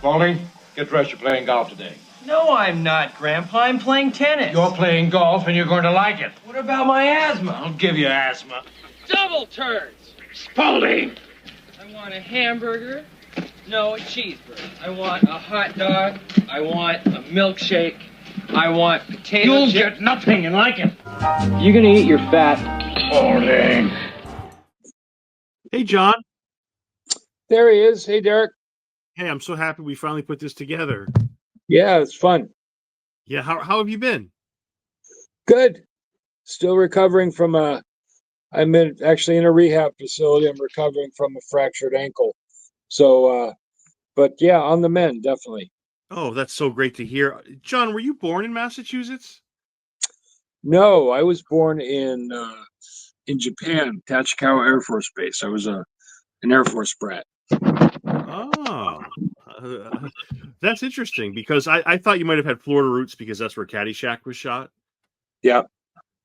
Spaulding, get dressed. You're playing golf today. No, I'm not, Grandpa. I'm playing tennis. You're playing golf, and you're going to like it. What about my asthma? I'll give you asthma. Double turds. Spaulding! I want a hamburger. No, a cheeseburger. I want a hot dog. I want a milkshake. I want potato You'll chip. get nothing and like it. You're gonna eat your fat. Spaulding. Hey, John. There he is. Hey, Darek. Hey, I'm so happy we finally put this together. Yeah, it's fun. Yeah, how have you been? Good. Still recovering from actually in a rehab facility. I'm recovering from a fractured ankle. So, but yeah, on the mend, definitely. Oh, that's so great to hear. John, were you born in Massachusetts? No, I was born in Japan, Tachikawa Air Force Base. I was an Air Force brat. Oh, that's interesting because I thought you might have had Florida roots because that's where Caddyshack was shot. Yeah.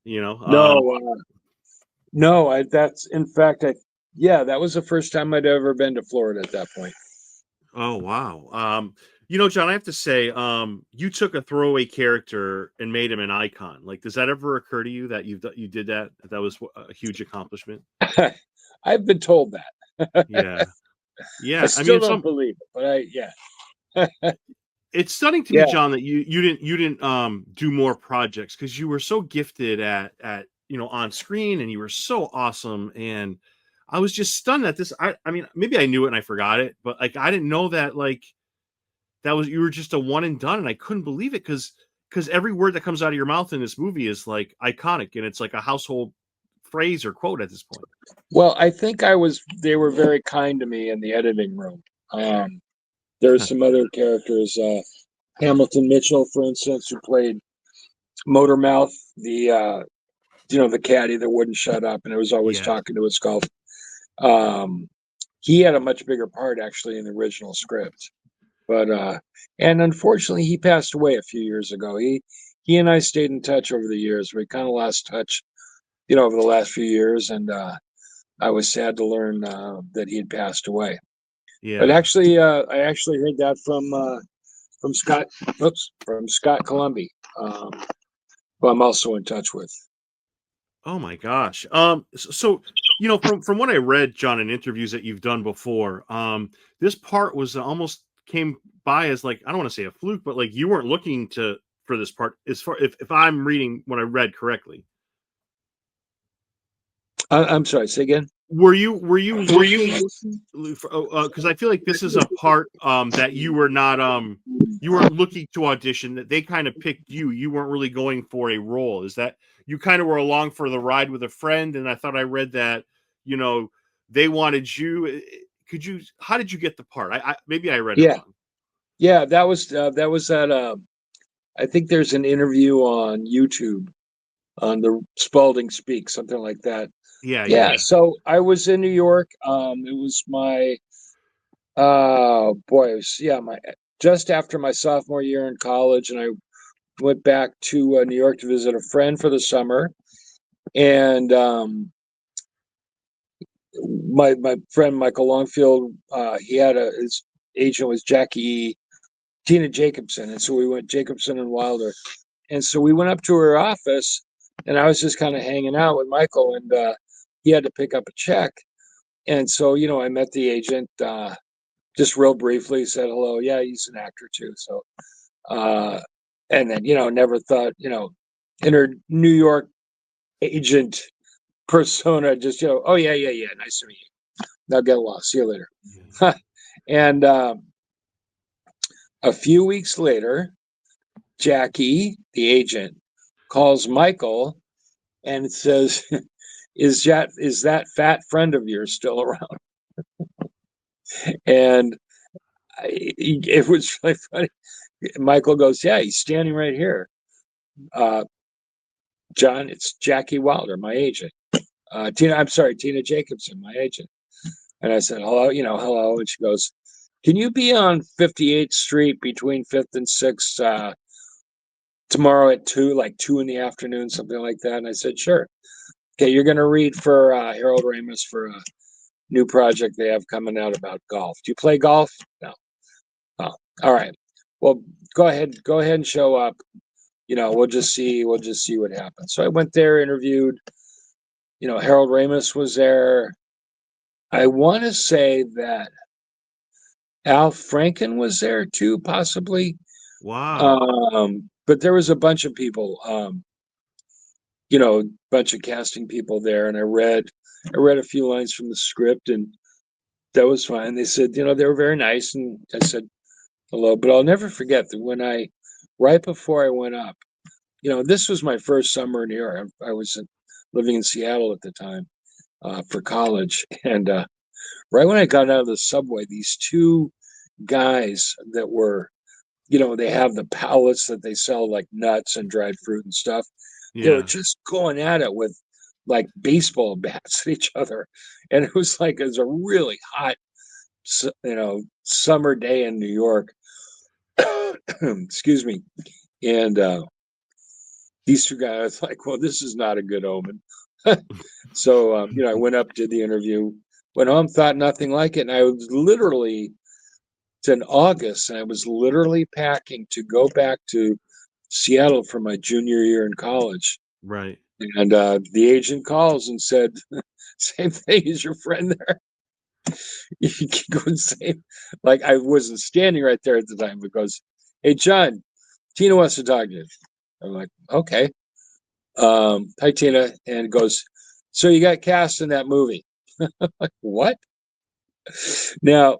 You know? No, that's in fact, that was the first time I'd ever been to Florida at that point. Oh, wow. John, I have to say, you took a throwaway character and made him an icon. Like, does that ever occur to you that you did that? That was a huge accomplishment. I've been told that. Yeah. Yeah. I still don't believe it, but it's stunning to me, John, that you didn't do more projects because you were so gifted at on screen and you were so awesome. And I was just stunned at this. I mean, maybe I knew it and I forgot it, but like I didn't know that you were just a one and done, and I couldn't believe it because every word that comes out of your mouth in this movie is like iconic and it's like a household phrase or quote at this point. Well, I think they were very kind to me in the editing room. There's some other characters, Hamilton Mitchell, for instance, who played Motormouth, the caddy that wouldn't shut up and it was always talking to his golf. He had a much bigger part actually in the original script, but and unfortunately he passed away a few years ago. He and I stayed in touch over the years. We kind of lost touch, over the last few years, and I was sad to learn that he had passed away. Yeah. But actually, I actually heard that from Scott. From Scott Columby, who I'm also in touch with. Oh my gosh. So from what I read, John, in interviews that you've done before, this part was almost came by as like, I don't want to say a fluke, but like you weren't looking for this part as far if I'm reading what I read correctly. I'm sorry, say again. Were you because I feel like this is a part that you were not you weren't looking to audition, that they kind of picked you weren't really going for a role. Is that you kind of were along for the ride with a friend? And I thought I read that they wanted you. How did you get the part? Maybe I read it wrong. Yeah, that was at I think there's an interview on YouTube on the Spaulding Speaks, something like that. Yeah. So I was in New York. It was my just after my sophomore year in college, and I went back to New York to visit a friend for the summer. And my friend Michael Longfield, his agent was Tina Jacobson, and so we went Jacobson and Wilder, and so we went up to her office, and I was just kind of hanging out with Michael, and he had to pick up a check. And so, I met the agent just real briefly, said hello. Yeah, he's an actor too. So, and then, never thought, in her New York agent persona, just, oh, yeah. Nice to meet you. Now get lost. See you later. Yeah. And a few weeks later, Jackie, the agent, calls Michael and says, is that fat friend of yours still around? And it was really funny. Michael goes, yeah, he's standing right here. John, it's Jackie Wilder, my agent. Tina Jacobson, my agent. And I said, hello, hello. And she goes, can you be on 58th Street between 5th and 6th tomorrow at 2, like 2 in the afternoon, something like that? And I said, sure. Okay, you're going to read for Harold Ramis for a new project they have coming out about golf. Do you play golf? No. Oh, All right. Well, go ahead and show up. We'll just see what happens. So I went there, interviewed. Harold Ramis was there. I want to say that Al Franken was there too, possibly. Wow. But there was a bunch of people, bunch of casting people there, and I read a few lines from the script, and that was fine. They said, they were very nice, and I said hello. But I'll never forget that right before I went up, this was my first summer in New York. I was living in Seattle at the time for college, and right when I got out of the subway, these two guys that were, they have the pallets that they sell like nuts and dried fruit and stuff. They were Yeah. just going at it with like baseball bats at each other, and it was a really hot, summer day in New York. Excuse me, and these two guys like, well, this is not a good omen. So I went up, did the interview, went home, thought nothing like it, and I was literally. It's in August, and I was literally packing to go back to Seattle for my junior year in college. Right. And the agent calls and said, same thing as your friend there. You can go and say, like, I wasn't standing right there at the time because, hey, John, Tina wants to talk to you. I'm like, okay. Hi, Tina. And goes, so you got cast in that movie. Like, what? Now,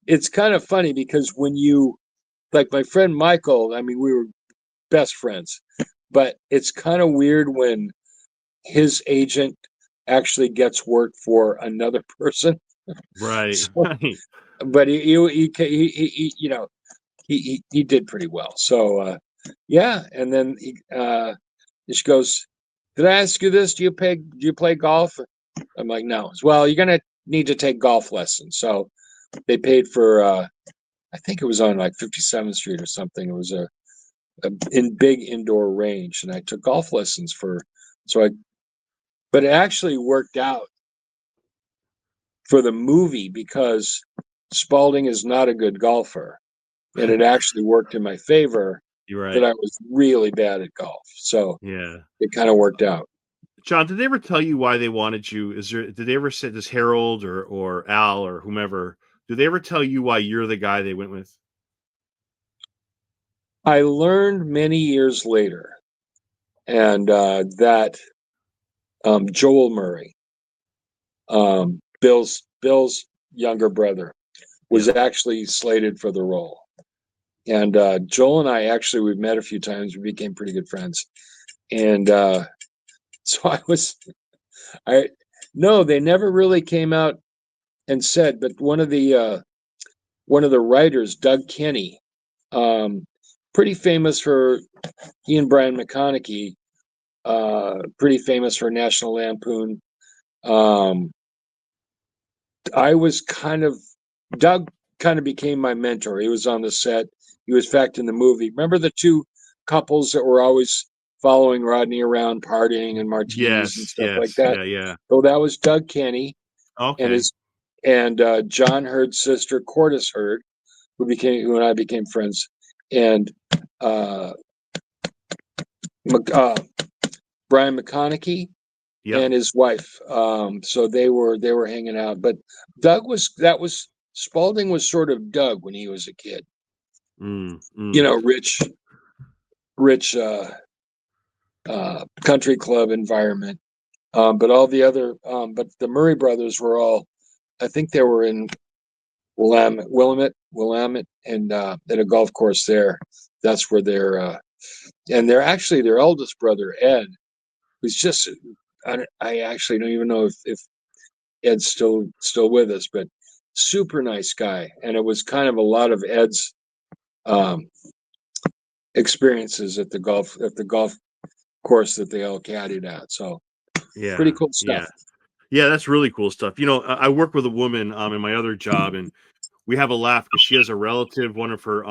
it's kind of funny because when like my friend Michael, I mean, we were best friends, but it's kind of weird when his agent actually gets work for another person. Right. So, Right. but he did pretty well. So yeah, and then she goes, "Did I ask you this? Do you play golf?" I'm like, "No." Well, you're gonna need to take golf lessons. So they paid for. I think it was on like 57th Street or something. It was a in big indoor range, and I took golf lessons but it actually worked out for the movie because Spaulding is not a good golfer, and it actually worked in my favor You're that right. I was really bad at golf, so Yeah. it kind of worked out. John, did they ever tell you why they wanted you? Did they ever say this Harold or Al or whomever? Did they ever tell you why you're the guy they went with? I learned many years later, and that Joel Murray, Bill's younger brother, was Yeah. actually slated for the role. And Joel and I actually we've met a few times. We became pretty good friends. And so I no, they never really came out and said, but one of the writers, Doug Kenny, pretty famous for he and Brian McConaughey, pretty famous for National Lampoon. Um, I was Doug kind of became my mentor. He was on the set. He was, in fact, in the movie. Remember the two couples that were always following Rodney around, partying and martinis and Yes. stuff like Yes. that? Yeah. Yeah. So that was Doug Kenny and Okay. his and John Hurd's sister, Cordis Hurd, who and I became friends, and uh, uh, Brian McConaughey Yep. and his wife. So they were hanging out. But Doug was Spaulding was sort of Doug when he was a kid. Mm, mm. Rich country club environment. But all the other, but the Murray brothers were all. I think they were in Willamette, and at a golf course there. That's where and they're actually their eldest brother Ed, who's just. I actually don't even know if Ed's still with us, but super nice guy. And it was kind of a lot of Ed's um, experiences at the golf course that they all caddied at. So pretty Yeah. cool stuff. Yeah. Yeah. That's really cool stuff. I work with a woman in my other job, and we have a laugh because she has a relative. One of her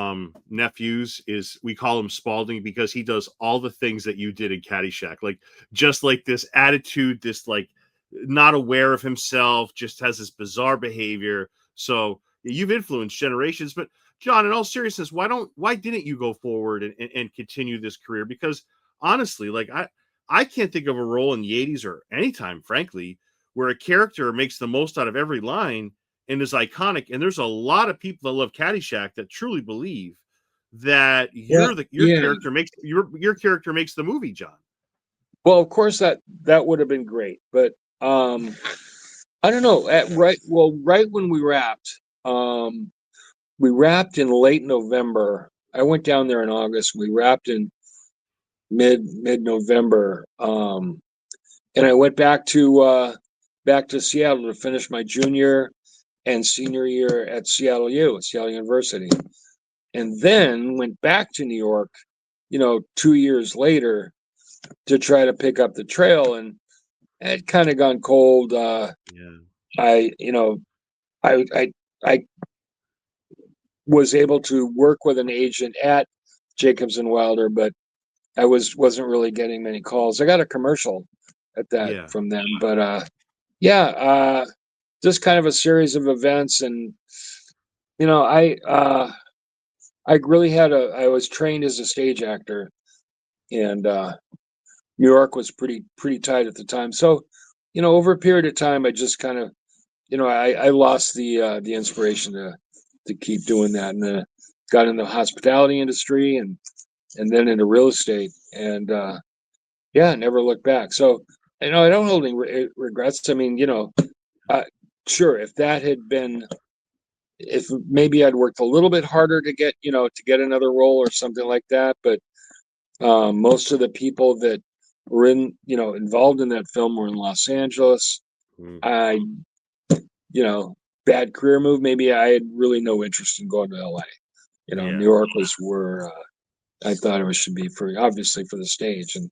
nephews is, we call him Spaulding because he does all the things that you did in Caddyshack, like just like this attitude, this like not aware of himself, just has this bizarre behavior. So you've influenced generations. But John, in all seriousness, why didn't you go forward and continue this career? Because honestly, like I can't think of a role in the 80s or anytime, frankly, where a character makes the most out of every line and is iconic. And there's a lot of people that love Caddyshack that truly believe that your character makes your character makes the movie, John. Well, of course that would have been great, but I don't know. Right when we wrapped in late November. I went down there in August. We wrapped in mid November, and I went back to Seattle to finish my junior and senior year at Seattle University, and then went back to New York, 2 years later to try to pick up the trail, and it had kind of gone cold. I was able to work with an agent at Jacobs and Wilder, but I wasn't really getting many calls. I got a commercial at that from them, but just kind of a series of events, and I really I was trained as a stage actor, and New York was pretty tight at the time. So, over a period of time, I just kind of, I lost the inspiration to keep doing that, and then got in the hospitality industry, and then into real estate, and never looked back. So, I don't hold any regrets. I mean, sure, if maybe I'd worked a little bit harder to get another role or something like that, but most of the people that were involved in that film were in Los Angeles. Bad career move. Maybe I had really no interest in going to LA. New York was where I thought it should be obviously for the stage, and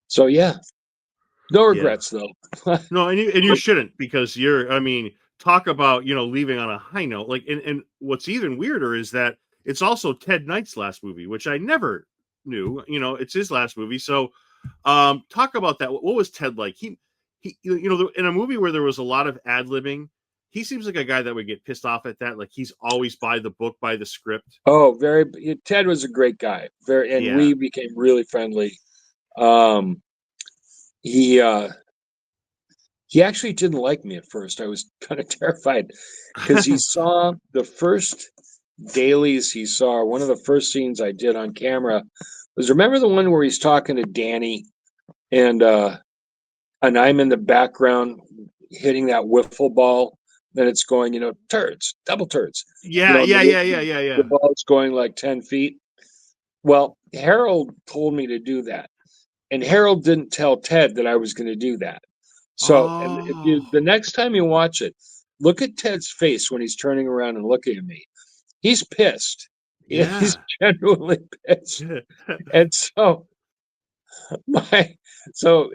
so no regrets though. No, and you shouldn't, because talk about leaving on a high note. Like, and what's even weirder is that it's also Ted Knight's last movie, which I never knew. It's his last movie. So talk about that. What was Ted like? He in a movie where there was a lot of ad-libbing, he seems like a guy that would get pissed off at that. Like, he's always by the book, by the script. Oh, Ted was a great guy. We became really friendly. He actually didn't like me at first. I was kind of terrified because he saw the first dailies he saw. One of the first scenes I did on camera was, remember the one where he's talking to Danny, and I'm in the background hitting that wiffle ball. Then it's going, turds, double turds. Yeah. The ball's going like 10 feet. Well, Harold told me to do that, and Harold didn't tell Ted that I was going to do that. So the next time you watch it, look at Ted's face when he's turning around and looking at me. He's pissed. Yeah. He's genuinely pissed. And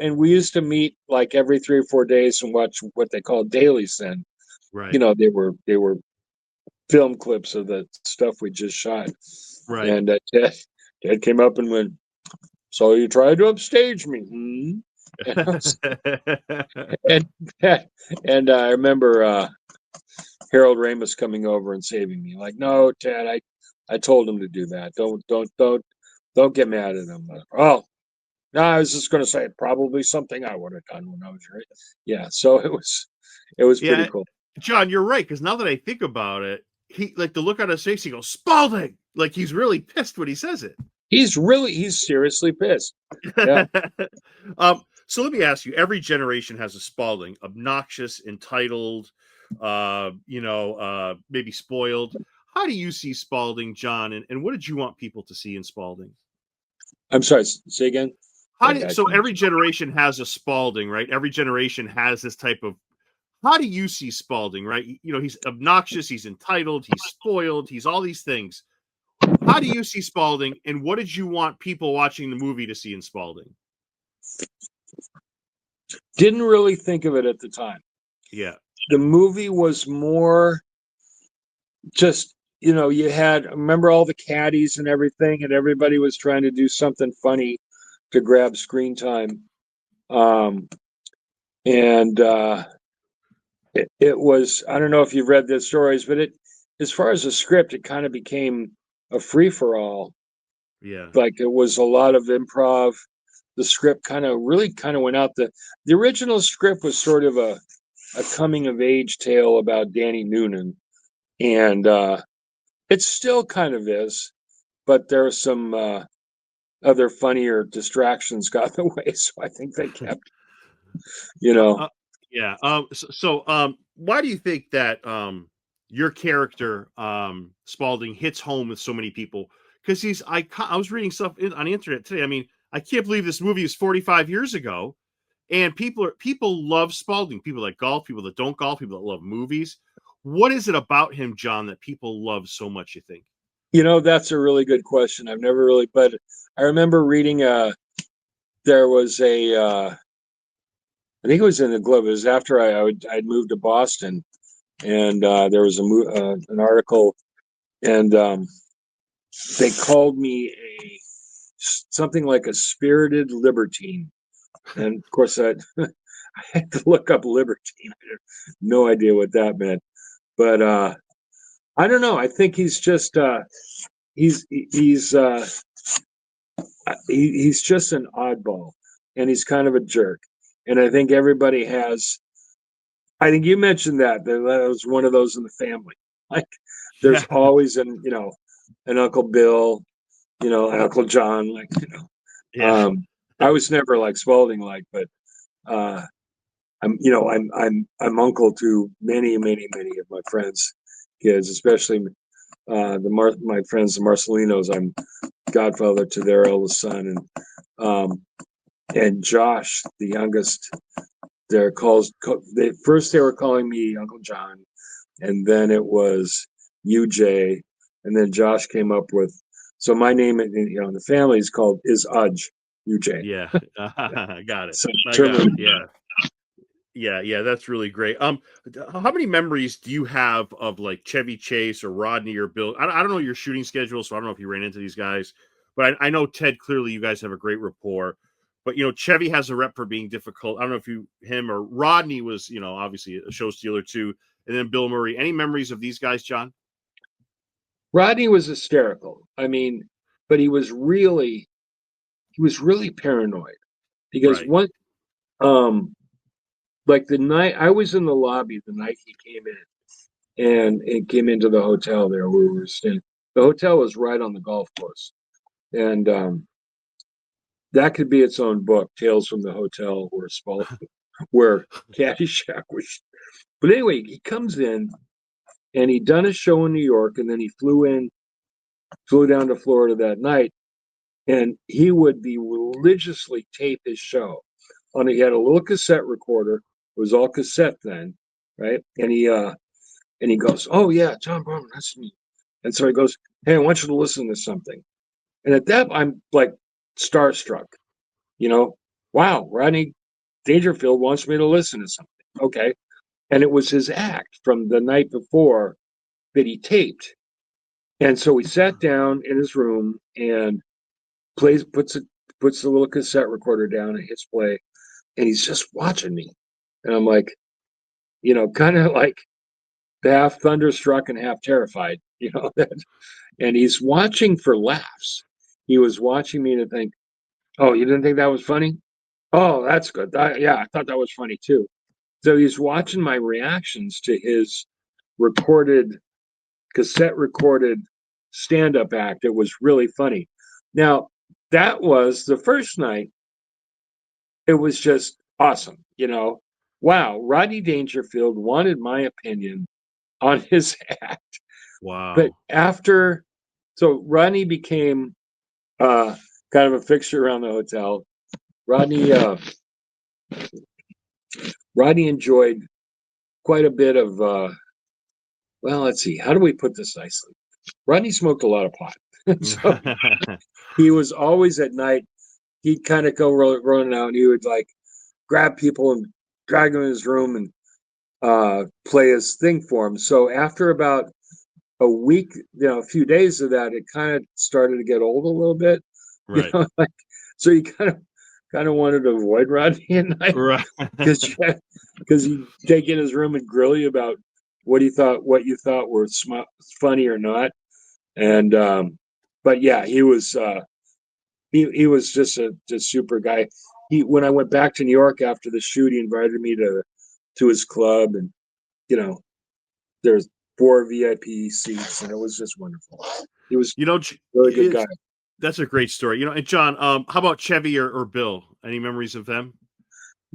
and we used to meet like every 3 or 4 days and watch what they called dailies then. Right. They were film clips of the stuff we just shot. Right. And Ted came up and went, "So you tried to upstage me?" And I remember Harold Ramis coming over and saving me. Like, "No, Ted, I told him to do that. Don't get mad at him." Oh, no, I was just going to say probably something I would have done when I was your age. Yeah, so it was pretty cool. John, you're right, because now that I think about it, he, like, the look on his face, he goes, "Spaulding!" Like, he's really pissed when he says it. He's seriously pissed. Yeah. So let me ask you, every generation has a Spaulding, obnoxious, entitled, maybe spoiled. How do you see Spaulding, John, and what did you want people to see in Spaulding? I'm sorry, say again. So every generation has a Spaulding, right? Every generation has this type of. How do you see Spaulding, right? He's obnoxious, he's entitled, he's spoiled, he's all these things. How do you see Spaulding, and what did you want people watching the movie to see in Spaulding? Didn't really think of it at the time. Yeah. The movie was more just, you had, remember all the caddies and everything, and everybody was trying to do something funny to grab screen time. It was, I don't know if you've read the stories, but as far as the script, it kind of became a free for all. Yeah. Like it was a lot of improv. The script really went out. The original script was sort of a coming of age tale about Danny Noonan, and it still kind of is, but there are some other funnier distractions got in the way, so I think they kept, Yeah. Why do you think that your character Spaulding hits home with so many people? Because I was reading stuff on the internet today. I mean, I can't believe this movie is 45 years ago, and people love Spaulding. People that golf, people that don't golf, people that love movies. What is it about him, John, that people love so much, you think? That's a really good question. I've never really, but I remember reading there was I think it was in the Globe. It was after I'd moved to Boston, and there was an article, and they called me something like a spirited libertine, and of course I had to look up libertine. I had no idea what that meant, but I don't know. I think he's just he's just an oddball, and he's kind of a jerk. And I think everybody has. I think you mentioned that was one of those in the family. Like, there's always an Uncle Bill, an Uncle John. Like, I was never like Spaulding, but I'm uncle to many of my friends' kids, especially my friends the Marcelinos. I'm godfather to their eldest son, and Josh, the youngest. They were calling me Uncle John, and then it was UJ, and then Josh came up with. So my name, in the family is Udge UJ. Yeah, got it. So I got it. Yeah, that's really great. How many memories do you have of like Chevy Chase or Rodney or Bill? I don't know your shooting schedule, so I don't know if you ran into these guys, but I know Ted, clearly you guys have a great rapport. But Chevy has a rep for being difficult. I don't know if him or Rodney was, obviously a show stealer too, and then Bill Murray. Any memories of these guys, John? Rodney was hysterical. I mean, but he was really paranoid because Right. like the night I was in the lobby the night he came in, and it came into the hotel there where we were staying. The hotel was right on the golf course, and that could be its own book, Tales from the Hotel, where Caddyshack was. But anyway, he comes in, and he'd done a show in New York, and then he flew down to Florida that night, and he would be religiously tape his show. He had a little cassette recorder. It was all cassette then, right? And he goes, "Oh yeah, John Barmon, that's me." And so he goes, "Hey, I want you to listen to something." And at that, I'm like starstruck. Wow, Rodney Dangerfield wants me to listen to something. Okay. And it was his act from the night before that he taped. And so we sat down in his room and puts the little cassette recorder down and hits play. And he's just watching me. And I'm like, kind of like half thunderstruck and half terrified, and he's watching for laughs. He was watching me to think, "Oh, you didn't think that was funny? Oh, that's good. Yeah, I thought that was funny too." So he's watching my reactions to his cassette recorded stand-up act. It was really funny. Now, that was the first night. It was just awesome. Wow, Rodney Dangerfield wanted my opinion on his act. Wow. But so Rodney became kind of a fixture around the hotel. Rodney enjoyed quite a bit of, well, let's see, how do we put this nicely? Rodney smoked a lot of pot. So he was always at night, he'd kind of go running out, and he would like grab people and drag them in his room and play his thing for him. So after about a week, a few days of that, it kind of started to get old a little bit. Right. So you kind of wanted to avoid Rodney at night, Right. because he'd take in his room and grill you about what you thought were funny or not. And but yeah, he was he was just a super guy. When I went back to New York after the shoot, he invited me to his club, and you know, there's 4 VIP seats, and it was just wonderful. He was You know, a really good guy. That's a great story. You know, and John, how about Chevy or Bill? Any memories of them?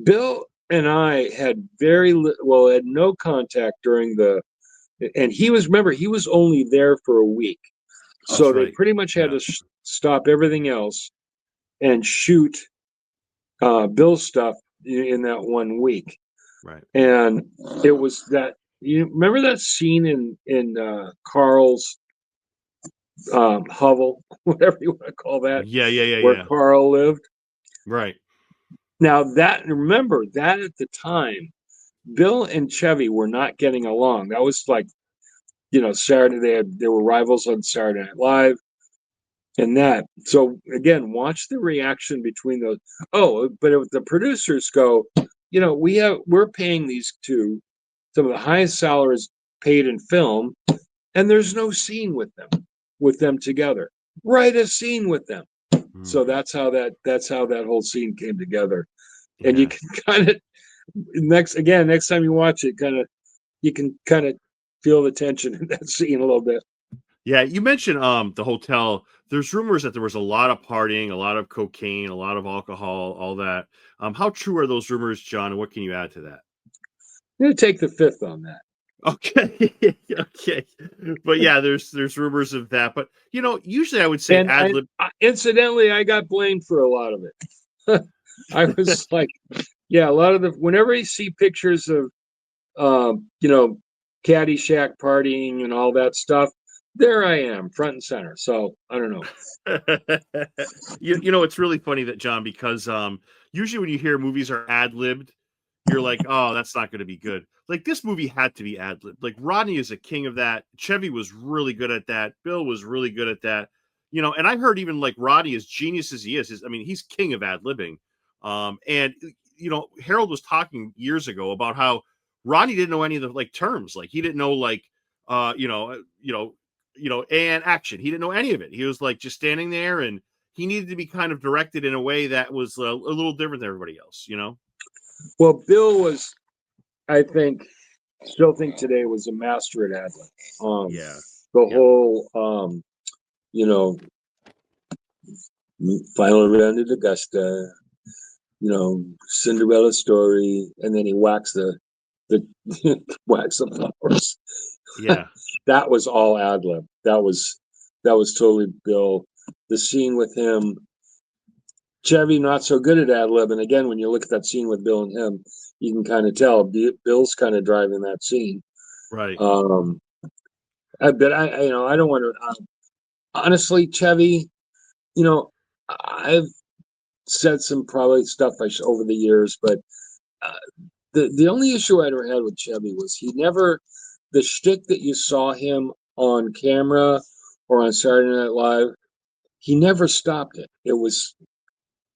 Bill and I had had no contact during and he was only there for a week. So That's they right. pretty much had to stop everything else and shoot Bill's stuff in that 1 week. Right. And it was that, you remember that scene in Carl's hovel, whatever you want to call that, where Carl lived. Right. Now remember that at the time, Bill and Chevy were not getting along. That was like, Saturday, they were rivals on Saturday Night Live and that. So again, watch the reaction between those. Oh, but the producers go, we're paying these two some of the highest salaries paid in film, and there's no scene with them together. Write a scene with them. So that's how that whole scene came together. And you can kind of next time you watch it, you can kind of feel the tension in that scene a little bit. Yeah, you mentioned the hotel. There's rumors that there was a lot of partying, a lot of cocaine, a lot of alcohol, all that. How true are those rumors, John? And what can you add to that? I'm gonna take the fifth on that. Okay, okay, but yeah, there's rumors of that. But usually I would say ad lib. Incidentally, I got blamed for a lot of it. I was like, yeah, a lot of whenever you see pictures of, Caddyshack partying and all that stuff, there I am, front and center. So I don't know. It's really funny that, John, because usually when you hear movies are ad libbed, you're like, oh, that's not going to be good. Like, this movie had to be ad libbed. Like, Rodney is a king of that. Chevy was really good at that. Bill was really good at that. And I heard even like Rodney, as genius as he is, he's king of ad libbing. And Harold was talking years ago about how Rodney didn't know any of the like terms. Like, he didn't know like and action. He didn't know any of it. He was like just standing there, and he needed to be kind of directed in a way that was a little different than everybody else. Well, Bill was, I still think today was a master at ad lib. Whole, Final Round at Augusta, Cinderella story, and then he whacks the wax the flowers. Yeah. That was all ad lib. That was totally Bill. The scene with him, Chevy not so good at ad lib. And again, when you look at that scene with Bill and him, you can kind of tell Bill's kind of driving that scene. Right. I don't want to. Honestly, Chevy, I've said some probably stuff over the years, but the only issue I ever had with Chevy was he never, the shtick that you saw him on camera or on Saturday Night Live, he never stopped it. It was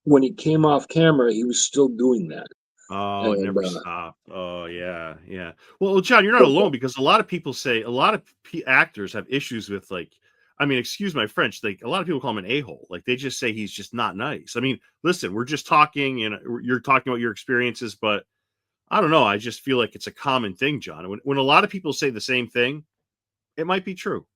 when he came off camera, he was still doing that. Oh, it never stopped. Oh, yeah, yeah. Well, John, you're not alone, because a lot of people say, a lot of actors have issues with, like, excuse my French, like, a lot of people call him an a-hole. Like, they just say he's just not nice. Listen, we're just talking, and you're talking about your experiences, but I don't know. I just feel like it's a common thing, John. When a lot of people say the same thing, it might be true.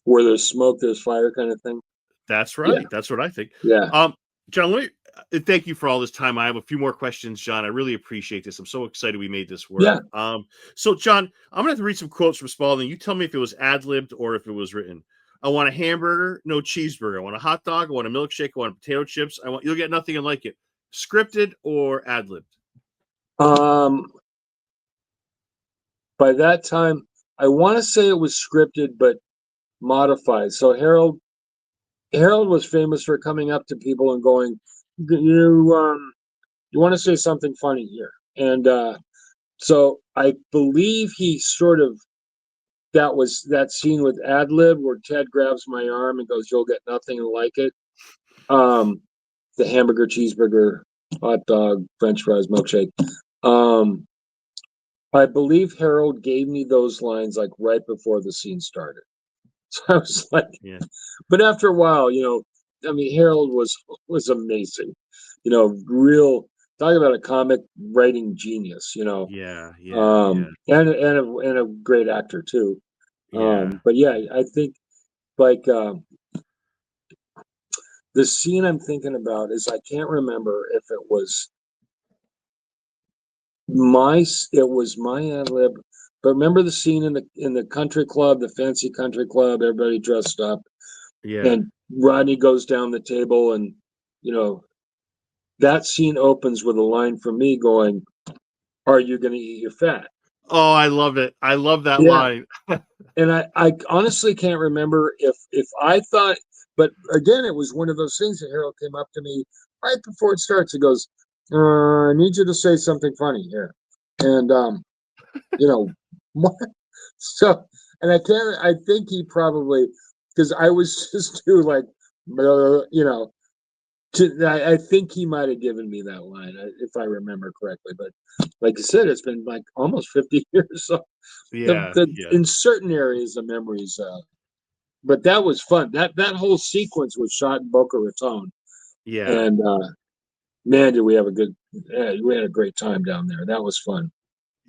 Where there's smoke, there's fire, kind of thing. That's right. Yeah. That's what I think. Yeah. John, let me thank you for all this time. I have a few more questions, John. I really appreciate this. I'm so excited we made this work. Yeah. So, John, I'm gonna have to read some quotes from Spaulding. You tell me if it was ad-libbed or if it was written. I want a hamburger, no cheeseburger. I want a hot dog. I want a milkshake. I want potato chips. You'll get nothing and like it. Scripted or ad-libbed? By that time, I want to say it was scripted, but modified. So Harold was famous for coming up to people and going, you want to say something funny here. And so I believe he sort of, that was that scene with ad lib where Ted grabs my arm and goes, you'll get nothing and like it. The hamburger, cheeseburger, hot dog, French fries, milkshake. I believe Harold gave me those lines like right before the scene started. So I was like, Yeah. but after a while, I mean, Harold was amazing. Real talk about a comic writing genius. Yeah. Yeah. Yeah. And a great actor too. Yeah. But yeah, I think like the scene I'm thinking about is I can't remember if it was my ad lib, but remember the scene in the country club, the fancy country club, everybody dressed up, Yeah. and Rodney goes down the table, and you know that scene opens with a line from me going, "Are you going to eat your fat?" Oh, I love it. I love that Yeah, line. and I honestly can't remember if I thought, but again, it was one of those things that Harold came up to me right before it starts. He goes, "I need you to say something funny here," and you know, so, and I think he probably, because I was just too like, I think he might have given me that line, if I remember correctly. But like I said, it's been like almost 50 years. So Yeah. Yeah. in certain areas, the memories, but that was fun. That whole sequence was shot in Boca Raton. Yeah. And, man, did we have we had a great time down there. That was fun.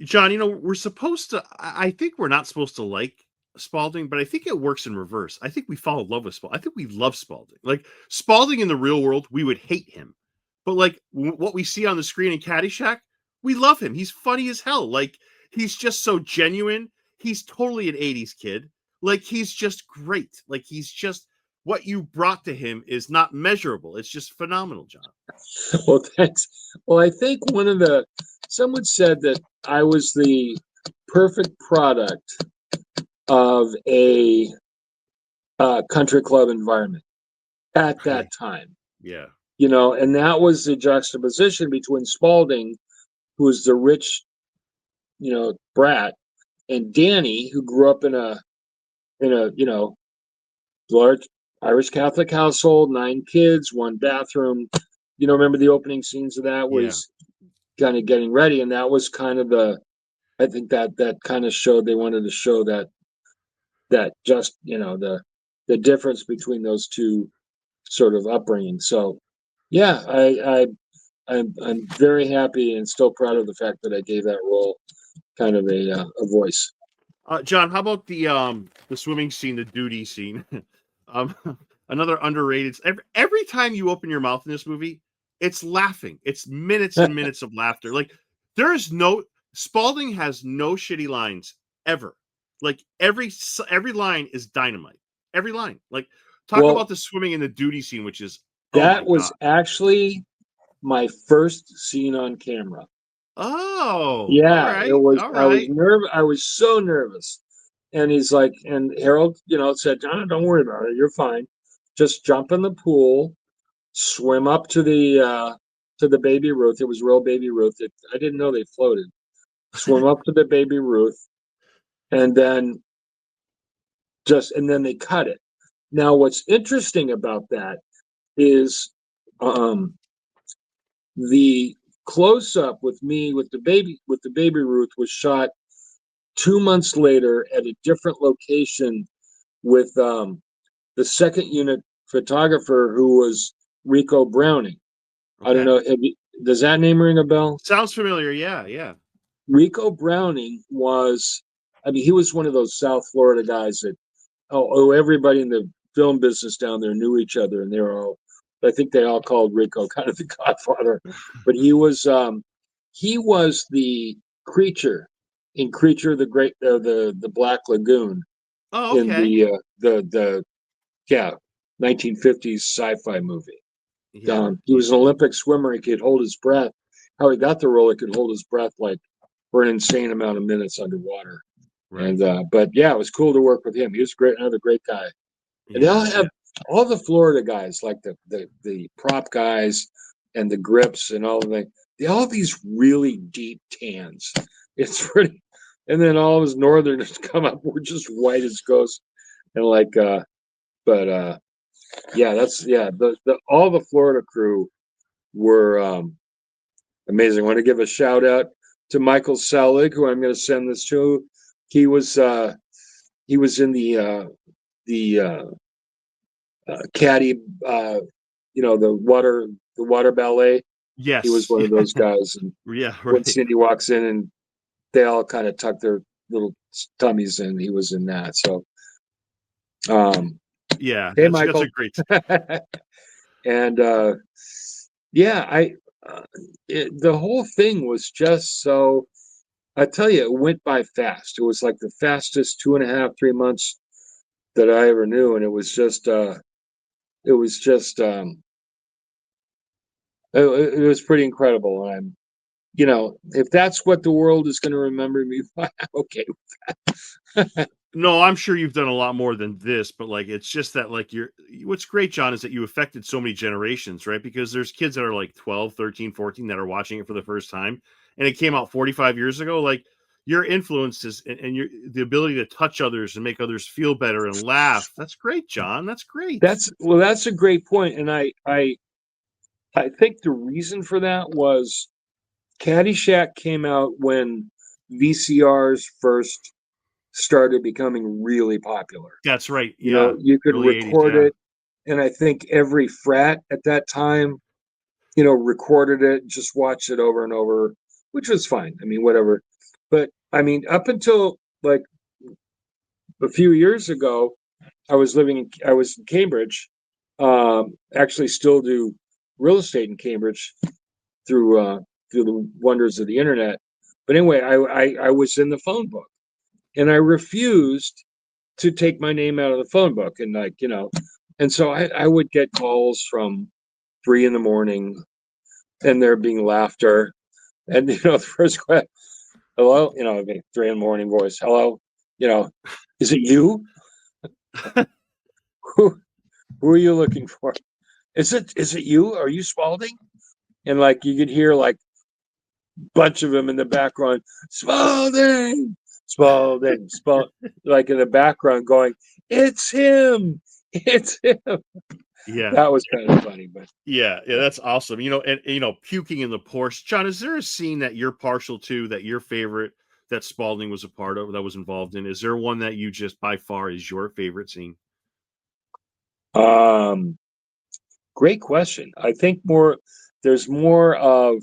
John, we're supposed to, I think we're not supposed to like Spaulding, but I think it works in reverse. I think we fall in love with Spaulding. I think we love Spaulding. Like Spaulding in the real world, we would hate him. But like what we see on the screen in Caddyshack, we love him. He's funny as hell. Like he's just so genuine. He's totally an 80s kid. Like he's just great. Like he's just what you brought to him is not measurable. It's just phenomenal, John. Well, thanks. Well, I think someone said that I was the perfect product of a country club environment at that time. Yeah. And that was the juxtaposition between Spaulding, who was the rich, brat, and Danny, who grew up in a large Irish Catholic household, 9 kids, 1 bathroom. Remember the opening scenes of that where Yeah. he's kind of getting ready, and that was kind of I think that kind of showed they wanted to show that just the difference between those two sort of upbringing. So yeah, I'm very happy and still proud of the fact that I gave that role kind of a voice. John, how about the swimming scene, the duty scene? um, Another underrated. Every time you open your mouth in this movie, it's laughing. It's minutes and minutes of laughter. Like there is no Spaulding has no shitty lines ever. Like every line is dynamite. Every line. Like talk Well, about the swimming in the duty scene, which is oh my that was god. actually my first scene on camera. Oh, all Yeah, it right, was. all I was right. nervous. I was so nervous. And he's like, and Harold, said, "John, don't worry about it. You're fine. Just jump in the pool, swim up to the Baby Ruth. It was real Baby Ruth. I didn't know they floated. Swim up to the Baby Ruth, and then and then they cut it. Now, what's interesting about that is um, the close up with me with the Baby Ruth was shot 2 months later at a different location with the second unit photographer who was Rico Browning. I don't Okay. know. Does that name ring a bell? Sounds familiar. Yeah, yeah. Rico Browning he was one of those South Florida guys that, everybody in the film business down there knew each other, and I think they all called Rico kind of the Godfather. But he was the creature in Creature the Great, the Black Lagoon Oh, in okay. the yeah 1950s sci-fi movie. Yeah, He was an Olympic swimmer. He could hold his breath. How he got the role, he could hold his breath like for an insane amount of minutes underwater. right. And but yeah, it was cool to work with him. He was another great guy. And they all Yeah, yeah. have all the Florida guys, like the prop guys and the grips and all of that. They all have these really deep tans. It's pretty. And then all of his northerners come up, we're just white as ghosts. And but yeah, the all the Florida crew were amazing. I want to give a shout out Michael Selig, who I'm going to send this to. He was in the caddy, the water ballet. He was Yes. one of those guys. And Yeah. when Right. Cindy walks in, and they all kind of tuck their little tummies in, he was in that. So, Yeah. hey, That's Michael. a great. And the whole thing was just so. I tell you, it went by fast. It was like the fastest 2.5, 3 months that I ever knew, and it was just it was pretty incredible. And I'm, if that's what the world is going to remember me by, okay. No, I'm sure you've done a lot more than this, but like it's just that like what's great, John, is that you affected so many generations, right? Because there's kids that are like 12, 13, 14 that are watching it for the first time, and it came out 45 years ago. Like your influences and your the ability to touch others and make others feel better and laugh. That's great, John. That's great. That's a great point. And I think the reason for that was Caddyshack came out when VCRs first started becoming really popular. That's right. Yeah. You could Early 80s, record yeah. it, and I think every frat at that time, recorded it, just watched it over and over, which was fine. I mean, whatever. But I mean, up until like a few years ago, I was in Cambridge. Actually, still do real estate in Cambridge through the wonders of the internet. But anyway, I was in the phone book, and I refused to take my name out of the phone book, and and so I would get calls from 3 a.m, and there being laughter, and the first question, hello, 3 a.m. voice, hello, is it you? who are you looking for? Is it you? Are you Spaulding? And like you could hear like bunch of them in the background, Spaulding, Spaulding, Spaulding, like in the background going, it's him, it's him. Yeah. That was kind of funny, but yeah, that's awesome. And puking in the Porsche. John, is there a scene that you're partial to, that your favorite, that Spaulding was a part of, that was involved in? Is there one that you just by far is your favorite scene? Great question. I think there's more of,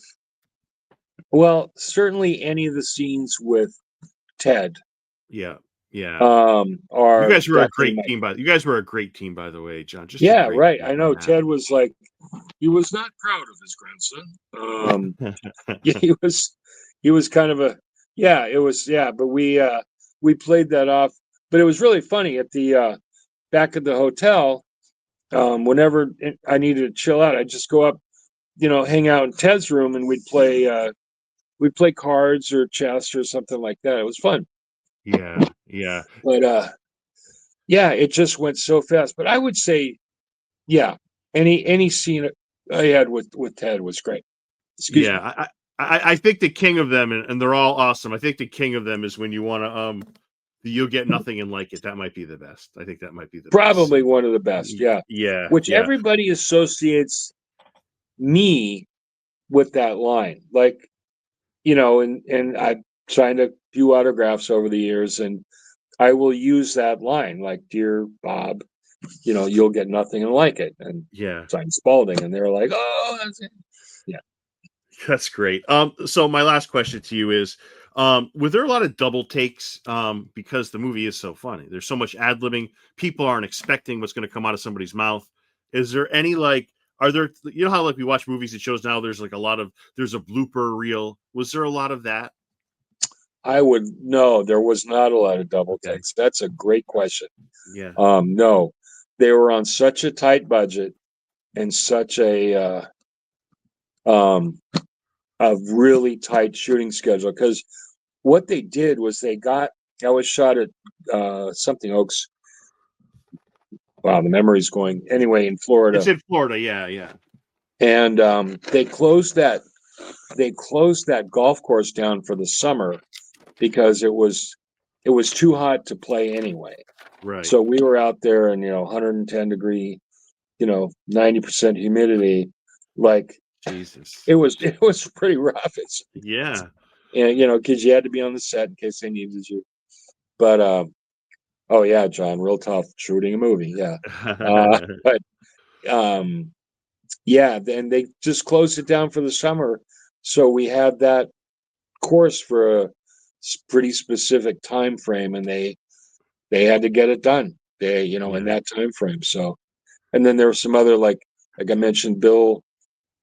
certainly any of the scenes with Ted. Yeah. Yeah. Are you guys were a definitely great team you guys were a great team, by the way, John. Just a yeah, great right. team. I know Yeah. Ted was like, he was not proud of his grandson. He was kind of a, but we played that off. But it was really funny at the back at the hotel. Whenever I needed to chill out, I'd just go up, hang out in Ted's room, and we'd play cards or chess or something like that. It was fun. Yeah. Yeah. But yeah, it just went so fast. But I would say, yeah, any scene I had with Ted was great. Excuse me. Yeah. I think the king of them, and they're all awesome. I think the king of them is when you want to You'll Get Nothing and Like It. That might be the best. I think that might be the Probably best. one of the best. Yeah. Yeah. Which Yeah. everybody associates me with that line. Like, and I've signed a few autographs over the years, and I will use that line, like, dear Bob, you'll get nothing and like it. And Yeah. sign Spaulding. And they're like, oh, that's it. Yeah. That's great. So my last question to you is, were there a lot of double takes? Because the movie is so funny. There's so much ad-libbing. People aren't expecting what's going to come out of somebody's mouth. Is there any are there, how like we watch movies and shows now, there's like there's a blooper reel. Was there a lot of that? No, there was not a lot of double Okay. takes. That's a great question. Yeah. No, they were on such a tight budget and such a really tight shooting schedule, because what they did was I was shot at something Oaks. Wow, the memory's going. Anyway, in Florida. It's in Florida, yeah. And they closed that golf course down for the summer because it was too hot to play anyway. Right. So we were out there in 110 degree, 90% humidity. Like, Jesus. it was pretty rough. Yeah. and because you had to be on the set in case they needed you. But oh yeah, John, real tough shooting a movie. Yeah, but yeah, then they just closed it down for the summer, so we had that course for a pretty specific time frame, and they had to get it done. They in that time frame. So, and then there were some other like I mentioned, Bill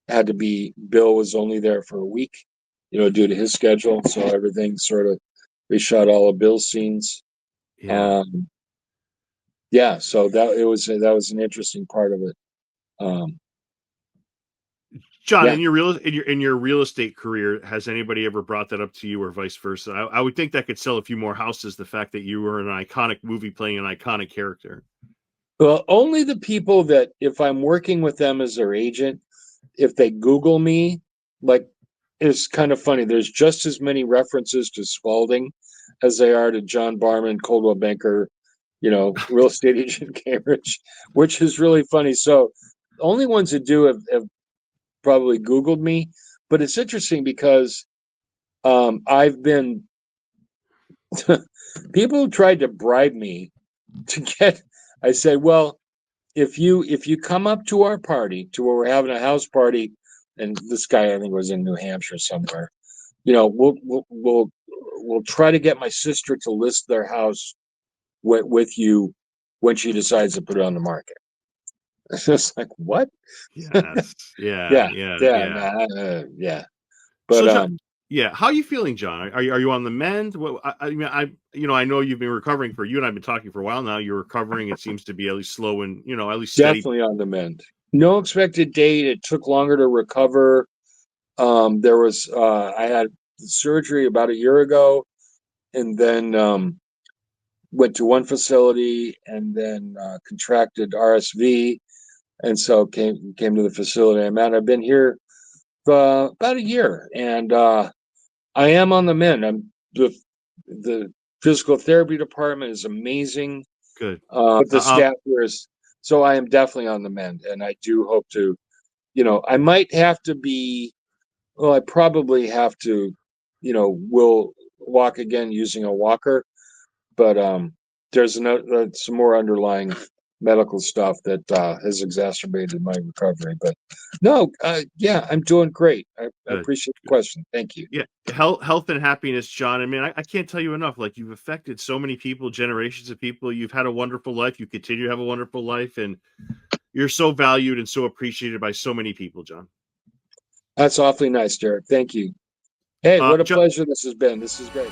was only there for a week, due to his schedule. So everything sort of, we shot all of Bill's scenes. Yeah. Yeah. So that was an interesting part of it. John, Yeah. in your real estate career, has anybody ever brought that up to you, or vice versa? I would think that could sell a few more houses. The fact that you were in an iconic movie playing an iconic character. Well, only the people that, if I'm working with them as their agent, if they Google me, like, it's kind of funny. There's just as many references to Spaulding as they are to John Barmon, Coldwell Banker, real estate agent Cambridge, which is really funny. So the only ones that do have probably Googled me, but it's interesting because I've been people tried to bribe me to get. I said, well, if you come up to our party, to where we're having a house party, and this guy I think was in New Hampshire somewhere, we'll try to get my sister to list their house with you when she decides to put it on the market. It's just like, what? Yes. Yeah, Yeah. But So, John, how are you feeling, John? Are you on the mend? Well, I mean, I know you've been recovering you and I've been talking for a while now. You're recovering. It seems to be at least slow and, at least steady. definitely on the mend. No expected date. It took longer to recover. There was I had surgery about a year ago, and then went to one facility, and then contracted RSV, and so came to the facility I'm at. I've been here about a year, and I am on the mend. The physical therapy department is amazing. Good. But the staff here is, so I am definitely on the mend, and I do hope to, I might have to be, well, I probably have to, will walk again using a walker, but there's some more underlying medical stuff that has exacerbated my recovery. But no, yeah, I'm doing great. I appreciate the question. Thank you. Yeah, health and happiness, John. I mean, I can't tell you enough. Like, you've affected so many people, generations of people. You've had a wonderful life. You continue to have a wonderful life, and you're so valued and so appreciated by so many people, John. That's awfully nice, Darek. Thank you. Hey, what a John, pleasure this has been. This is great.